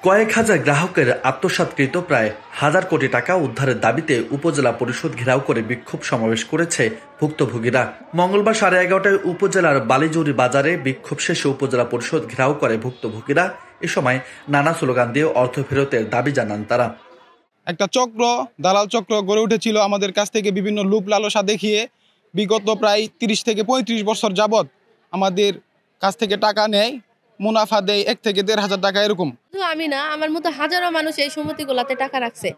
কয়েক হাজার গ্রাহকের আত্মসাৎকৃত প্রায় ১,০০০ কোটি টাকা উদ্ধারের দাবিতে উপজেলা পরিষদ ঘেরাও করে বিক্ষোভ সমাবেশ করেছে ভুক্তভোগীরা। মঙ্গলবার 11:30টায় উপজেলার বালিজুরি বাজারে বিক্ষোভ শেষে উপজেলা পরিষদ ঘেরাও করে ভুক্তভোগীরা। এ সময় নানা স্লোগান দিয়ে অর্থ ফেরতের দাবি জানান তারা। একটা চক্র, দালাল চক্র গড়ে উঠেছিল আমাদের কাছ থেকে বিভিন্ন লোভ লালসা দেখিয়ে বিগত প্রায় ৩০ থেকে ৩৫ বছর যাবৎ আমাদের কাছ থেকে টাকা নেয়, মুনাফা দেয় ১ থেকে ১,৫০০ টাকা এরকম। আমি না, আমার মতো হাজারো মানুষ এই সমিতিগুলোতে টাকা রাখছে।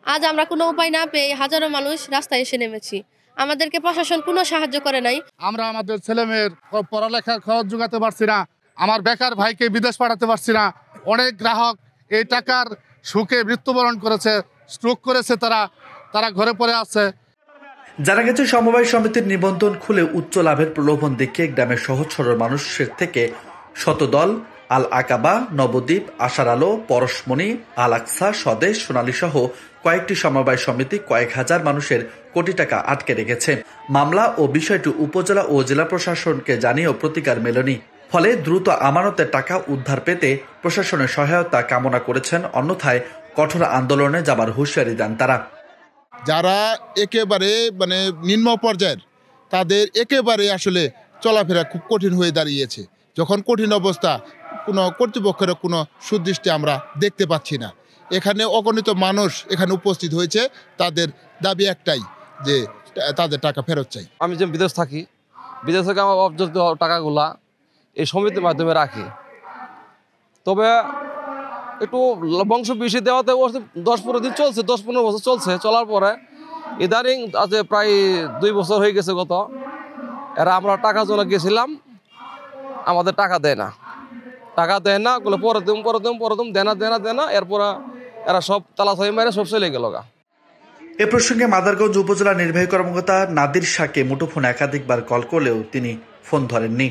আজ আমরা কোনো উপায় না পেয়ে হাজারো মানুষ রাস্তায় এসে নেমেছি। আমাদেরকে প্রশাসন কোনো সাহায্য করে নাই। আমরা আমাদের ছেলেমেয়ের পড়ালেখার খরচ যোগাতে পারছি না, আমার বেকার ভাইকে বিদেশ পাঠাতে পারছি না। অনেক গ্রাহক এই টাকার সুখে মৃত্যুবরণ করেছে, স্ট্রোক করেছে, তারা ঘরে পড়ে আছে। জানা গেছে সমবায় সমিতির নিবন্ধন খুলে উচ্চ লাভের প্রলোভন দেখিয়ে গ্রামের সহজ সরল মানুষের থেকে শতদল, আল আকাবা, নবদ্বীপ, আশার আলো, পরশমণি, আল আকসা, স্বদেশ, সোনালী সহ কয়েকটি সমবায় সমিতি কয়েক হাজার মানুষের কোটি টাকা আটকে রেখেছে। মামলা ও বিষয়টি উপজেলা ও জেলা প্রশাসনকে জানিয়েও প্রতিকার মেলেনি। ফলে দ্রুত আমানতের টাকা উদ্ধার পেতে প্রশাসনের সহায়তা কামনা করেছেন। অন্যথায় কঠোর আন্দোলনে যাবার হুঁশিয়ারি দেন তারা। যারা একেবারে নিম্ন পর্যায়ের, তাদের একেবারে আসলে চলাফেরা খুব কঠিন হয়ে দাঁড়িয়েছে। যখন কঠিন অবস্থা, কোনো কর্তৃপক্ষের কোনো সুদৃষ্টি আমরা দেখতে পাচ্ছি না। এখানে অগণিত মানুষ এখানে উপস্থিত হয়েছে, তাদের দাবি একটাই যে তাদের টাকা ফেরত চাই। আমি যে বিদেশ থাকি, বিদেশ থেকে আমার অর্জিত টাকাগুলা এই সমিতির মাধ্যমে রাখি। তবে একটু বংশ বেশি দেওয়াতে 10-15 দিন চলছে, 10-15 বছর চলছে। চলার পরে ইদানিং আজ প্রায় 2 বছর হয়ে গেছে গত, এরা আমরা টাকা জন্য গেছিলাম, আমাদের টাকা দেয় না, বলে পরে দিম দেয় না। এরপর এরা সব তালা ছয় মেরে সব চলে গেল। এ প্রসঙ্গে মাদারগঞ্জ উপজেলা নির্বাহী কর্মকর্তা নাদির শাহকে মুঠোফোনে একাধিকবার কল করলেও তিনি ফোন ধরেননি।